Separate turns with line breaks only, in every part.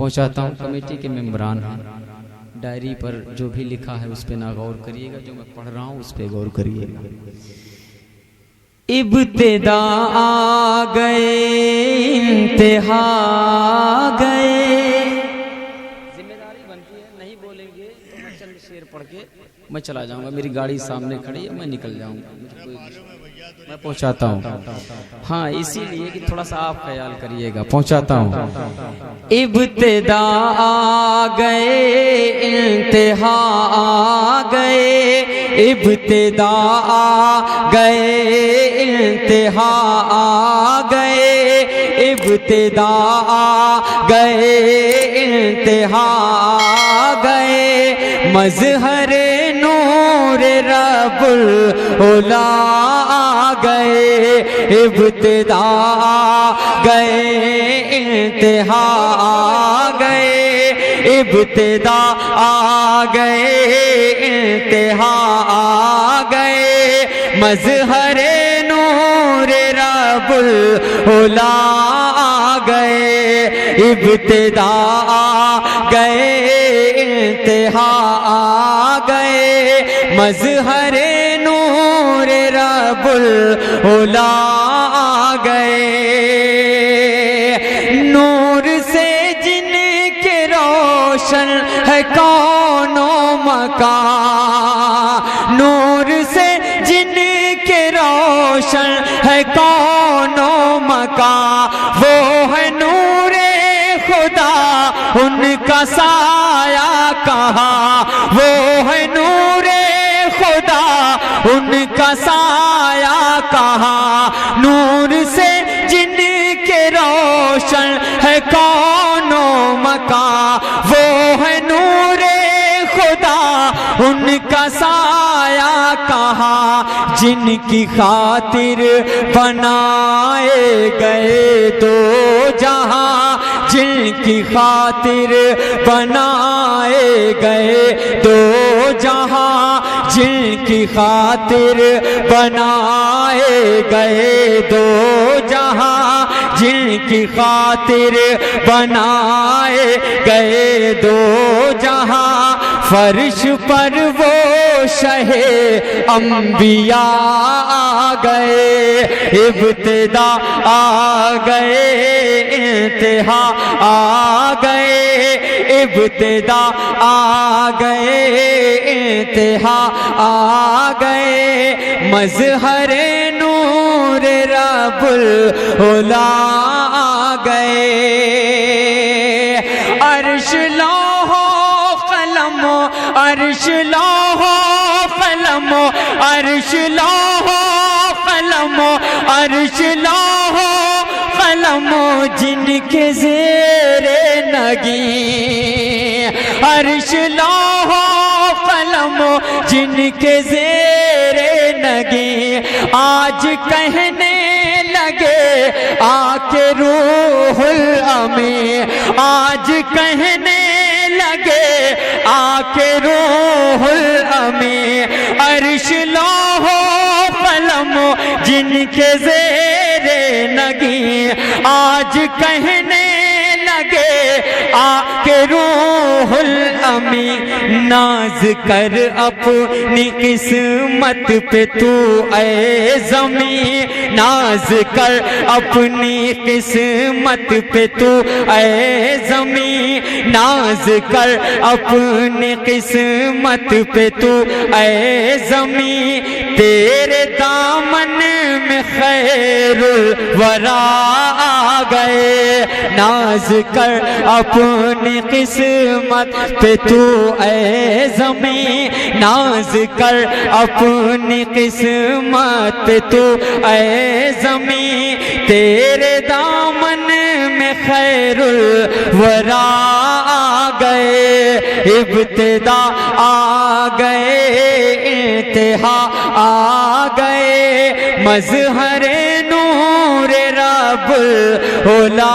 پہنچاتا ہوں۔ کمیٹی کے ممبران ہیں، ڈائری پر جو بھی لکھا ہے اس پہ نہ غور کریے گا، جو میں پڑھ رہا ہوں اس پہ غور کریے گا۔ ابتدا آ گئے، انتہا گئے۔ ذمہ داری بنتی ہے، نہیں بولیں گے تو میں چند شعر پڑھ کے میں چلا جاؤں گا، میری گاڑی سامنے کھڑی ہے، میں نکل جاؤں گا، میں پہنچاتا ہوں۔ ہاں اسی لیے کہ تھوڑا سا آپ خیال کریے گا، پہنچاتا ہوں۔ ابتدا آ گئے، انتہا آ گئے، ابتدا آ گئے، انتہا آ گئے، ابتدا آ گئے، انتہا آ گئے، مظہر نور رب العلا آ گئے، ابتدا آ گئے، انتہا آ گئے، ابتدا آ گئے، انتہا آ گئے، مظہر نور رب العلا آ گئے، ابتدا آ گئے، انتہا آ گئے، مظہر نور رب العلا آ گئے، نور سے جن کے روشن ہے کون و مکان، نور سے جن کے روشن ہے کون و مکان، وہ ہے نور خدا ان کا سایہ کہاں، وہ ہے نور خدا ان کا سایہ کہاں، نور سے جن کے روشن ہے کون و مکان، وہ ہے نور خدا ان کا سایہ کہاں، جن کی خاطر بنائے گئے دو جہاں، جن کی خاطر بنائے گئے دو جہاں، جن کی خاطر بنائے گئے دو جہاں، جن کی خاطر بنائے گئے دو جہاں، فرش پر وہ شہ انبیاء آ گئے، ابتدا آ گئے، انتہا آ گئے، ابتدا آ گئے، انتہا آ گئے، مظہر نور رب العلا آ گئے، عرش لوح و قلم، عرش لوح و قلم، عرش لوح و قلم، عرش لوح و قلم، جن کے زیر نگیں، عرش لوح و قلم، جن کے زیر نگیں، آج کہنے لگے آ کے روح الامین، آج کہنے لگے آ کے روح الامین، عرش لوح و قلم، جن کے زیر نگیں، آج کہنے لگے آ کے روح الامین، ناز کر اپنی قسمت پہ تو اے زمین، ناز کر اپنی قسمت پہ تو اے زمین، ناز کر اپنی قسمت پہ تو اے زمین، تیرے دامن میں خیر الورا آ گئے، ناز کر اپنی قسمت پہ تو اے زمین، ناز کر اپنی قسمت پہ تو اے زمین، تیرے دامن میں خیر الورا آ گئے، ابتدا آ گئے، انتہا آ گئے، مظہر نور رب العلا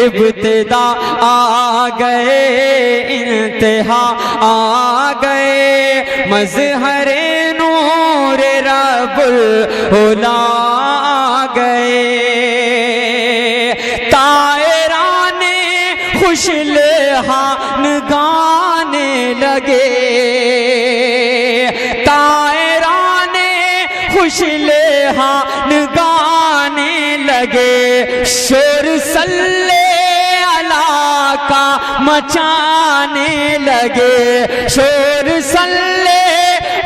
ابتدا آ گئے، انتہا آ گئے، مظہر نور رب العلا آ گئے، طائران خوش لحان گانے لگے، طائران خوش لحان گانے لگے، شور صلی اللہ کا مچانے لگے، شور صلی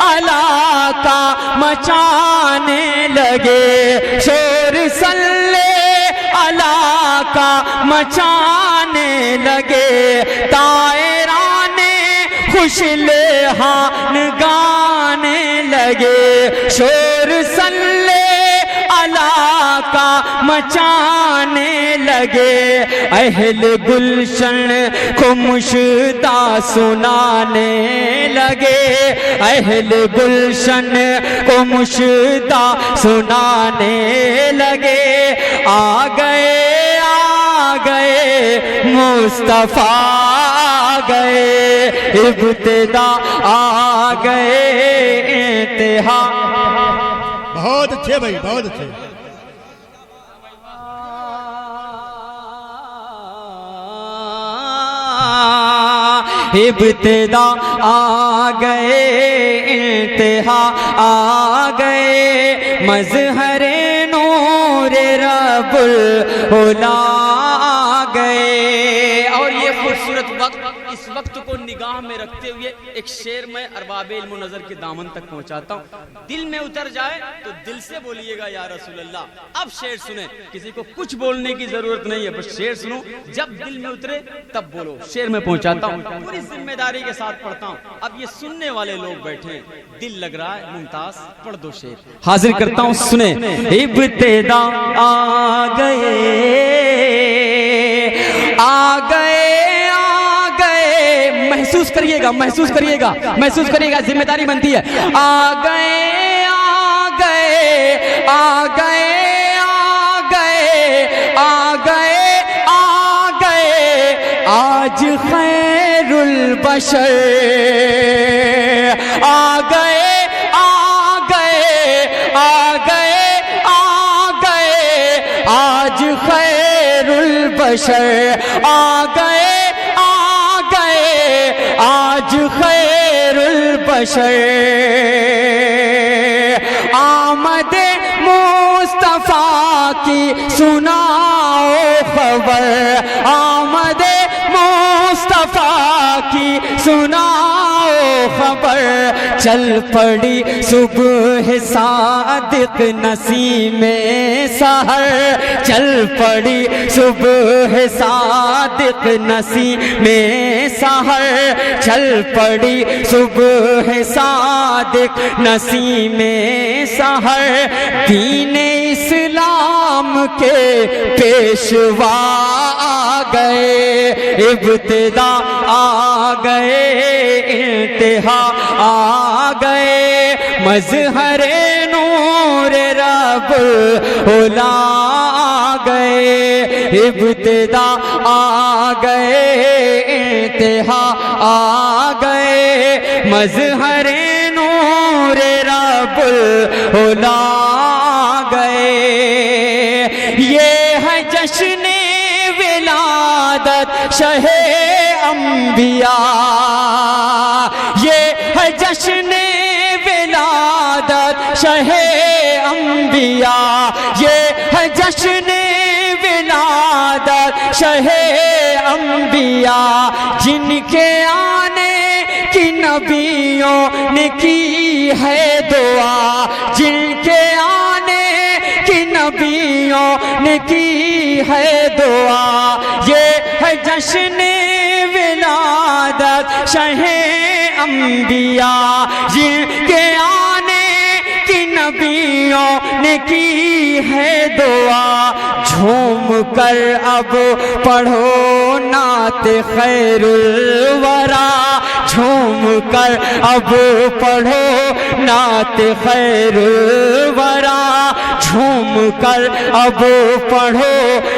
اللہ کا مچانے لگے، شور صلی اللہ کا مچانے لگے، طائران خوش لحان گانے لگے، شور صلی اللہ کا مچانے لگے، اہل گلشن کو مشتاق سنانے لگے، اہل گلشن کو مشتاق سنانے لگے، آ گئے آ گئے مصطفیٰ آ گئے، ابتدا آ گئے، انتہا۔
بہت اچھے بھائی، بہت اچھے۔
ابتدا آ گئے، انتہا آ گئے، مظہر نور رب العلا آ گئے۔ اور یہ خوبصورت وقت، اس وقت کو نگاہ میں رکھتے ہوئے ایک شعر میں ارباب علم و نظر کے دامن تک پہنچاتا ہوں، دل میں اتر جائے تو دل سے بولیے گا یا رسول اللہ۔ اب شعر سنیں، کسی کو کچھ بولنے کی ضرورت نہیں ہے، بس شعر سنو، جب دل میں اترے تب بولو۔ شعر میں پہنچاتا ہوں، پوری ذمہ داری کے ساتھ پڑھتا ہوں، اب یہ سننے والے لوگ بیٹھے ہیں، دل لگ رہا ہے، ممتاز پڑھ دو شعر، حاضر کرتا ہوں، سنیں۔ ابتدا آ گئے آ گئے آ گئے، محسوس کریے گا، محسوس کریے گا، محسوس کریے گا، ذمہ داری بنتی ہے۔ آ گئے آ گئے آ گئے آ گئے آ گئے آ گئے، آج خیر البشر آ گئے آ گئے آ گئے آ گئے، آج خیر البشر آ گئے آ گئے، آج خیر البشر، آمد مصطفیٰ کی سناؤ خبر، آمد مصطفیٰ کی سناؤ خبر، چل پڑی صبح صادق نسیم سحر، چل پڑی صبح صادق نسیم سحر، چل پڑی صبح صادق نسیم سحر، دین اسلام کے پیشوا آ گئے، ابتدا آ گئے، انتہا آ گئے، مظہر نور رب العلا آ گئے، ابتدا آ گئے، انتہا آ گئے، مظہر نور رب العلا آ گئے، یہ ہے جشن ولادت شہ انبیاء، یہ ہے جشن ولادت شہ انبیاء، یہ ہے جشن ولادت شہ انبیاء، جن کے آنے کی نبیوں نے کی ہے دعا، جن کے آنے کی نبیوں نے کی ہے دعا، یہ ہے جشن ولادت شہ انبیاء، جن کے آنے کی نبیوں نے کی ہے دعا، جھوم کر اب پڑھو نعت خیر الورا، جھوم کر اب پڑھو نعت خیر الورا،
جھوم کر اب پڑھو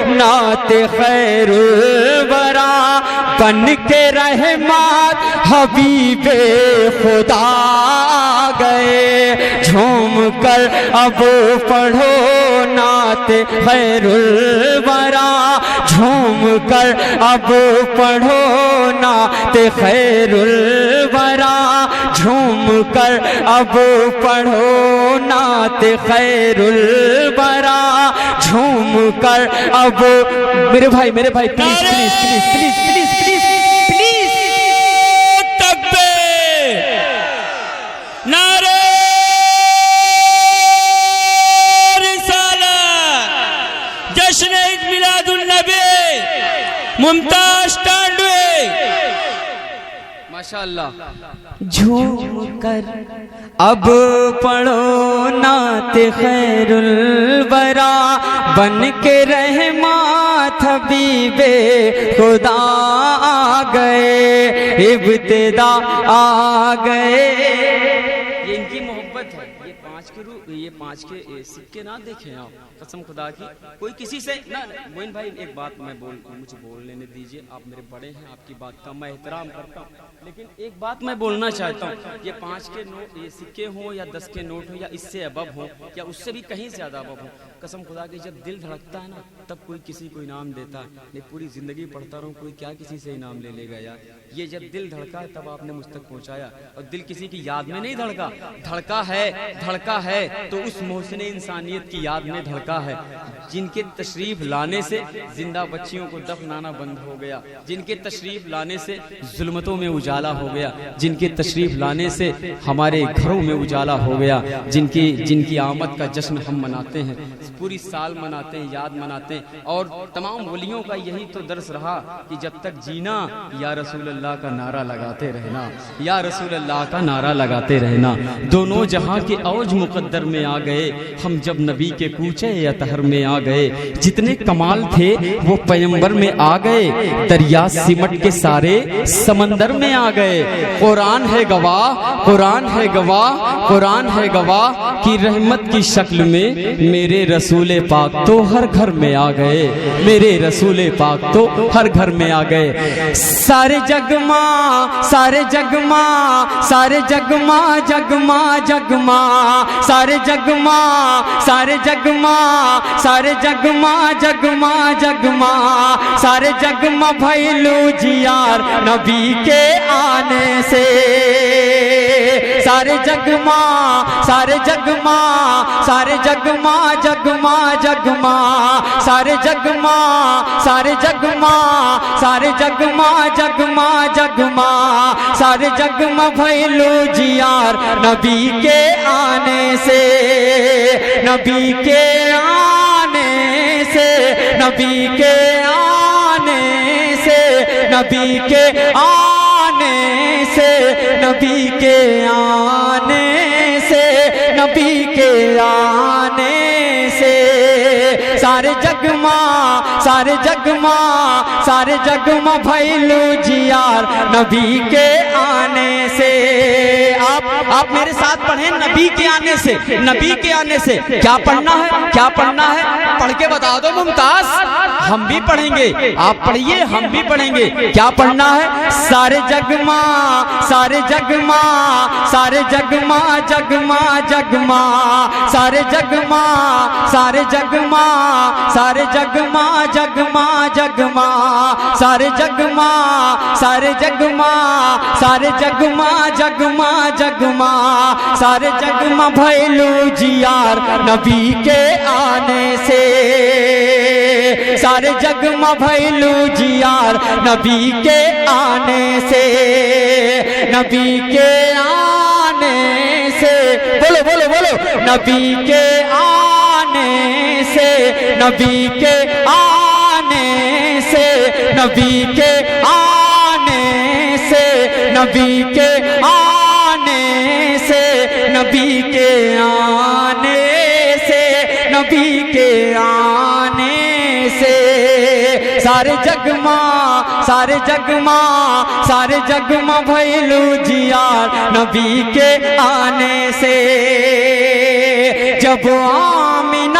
نعت خیر الورا، بن کے رحمت حبیب خدا گئے، جھوم کر اب پڑھو نعت خیر الورا، جھوم کر اب پڑھو نعت خیر الورا، جھوم کر اب پڑھو نعت خیر الورا، جھوم کر اب میرے بھائی please please please please please please please
تکبیر، نعرہ رسالت، جشن عید میلاد النبی، ممتاز ٹانڈوے،
ماشاءاللہ۔
جھوم کر اب پڑھو نعت خیر الورا، بن کے رحمت حبیب خدا آ گئے، ابتدا آ گئے۔
یہ ان کی محبت ہے، یہ پانچ کے سکے نہ دیکھیں آپ، قسم خدا کی کوئی کسی سے نہ۔ موین بھائی ایک بات مجھے بول لینے دیجئے، آپ میرے بڑے ہیں، آپ کی بات کا میں احترام کرتا ہوں، لیکن ایک بات میں بولنا چاہتا ہوں، یہ 5 کے نوٹ، یہ سکے ہوں یا 10 کے نوٹ ہوں یا اس سے ابب ہوں یا اس سے بھی کہیں زیادہ ابب ہوں، قسم خدا کی جب دل دھڑکتا ہے نا تب کوئی کسی کو انعام دیتا ہے۔ میں پوری زندگی پڑھتا رہوں، کوئی کیا کسی سے انعام لے لے گا یار؟ یہ جب دل دھڑکا تب آپ نے مجھ تک پہنچایا، اور دل کسی کی یاد میں نہیں دھڑکا، دھڑکا ہے تو اس محسن انسانیت کی یاد میں دھڑکا ہے، جن کے تشریف لانے سے زندہ بچیوں کو دفنانا بند ہو گیا، جن کے تشریف لانے سے ظلمتوں میں اجالا ہو گیا، جن کے تشریف لانے سے ہمارے گھروں میں اجالا ہو گیا، جن کی آمد کا جشن ہم مناتے ہیں، پوری سال مناتے ہیں، یاد مناتے ہیں۔ اور تمام ولیوں کا یہی تو درس رہا کہ جب تک جینا یا رسول اللہ کا نعرہ لگاتے رہنا، یا رسول اللہ کا نعرہ لگاتے رہنا۔ دونوں جہاں کے اوج مقدر میں آ گئے ہم، جب نبی کے کوچے اطہر میں آ گئے، جتنے کمال تھے وہ پیغمبر میں آ گئے، دریا سمٹ کے سارے سمندر میں آ گئے۔ قرآن ہے گواہ، قرآن ہے گواہ، قرآن ہے گواہ کی رحمت کی شکل میں میرے رسول پاک تو ہر گھر میں آ گئے، میرے رسول پاک تو ہر گھر میں آ گئے۔ سارے جگما سارے جگما سارے جگما جگما جگما سارے جگما سارے جگما سارے جگما جگما جگما سارے جگما بھیلو جیار نبی کے آنے سے، سارے جگما سارے جگما سارے جگما جگما جگما سارے جگما سارے جگما سارے جگما جگما جگما سارے جگما بھیلو جیار نبی کے آنے سے، نبی کے آنے سے، نبی کے آنے سے، نبی کے آنے سے، نبی کے آنے سے، نبی کے آنے سے، سارے جگما سارے جگما سارے جگما بھیلو جیار نبی کے آنے سے۔ آپ میرے ساتھ پڑھیں، نبی کے آنے سے، نبی کے آنے سے۔ کیا پڑھنا ہے، کیا پڑھنا ہے؟ پڑھ کے بتا دو ممتاز، ہم بھی پڑھیں گے، آپ پڑھیے ہم بھی پڑھیں گے۔ کیا پڑھنا ہے؟ سارے جگما سارے جگما سارے جگما جگما جگما سارے جگما سارے جگما سارے جگما جگما جگما سارے جگما سارے جگما سارے جگما جگما جگما سارے جگما بھیلو جیار نبی کے آنے سے، سارے جگما بھیلو جیار نبی کے آنے سے، نبی کے آنے سے، بولو بولو بولو، نبی کے آنے سے، نبی کے آنے سے، نبی کے آنے سے، نبی کے آنے سے، نبی کے آنے سے، نبی کے آنے سے، سارے جگما سارے جگما سارے جگما بھیلو جیار نبی کے آنے سے۔ جب آمینہ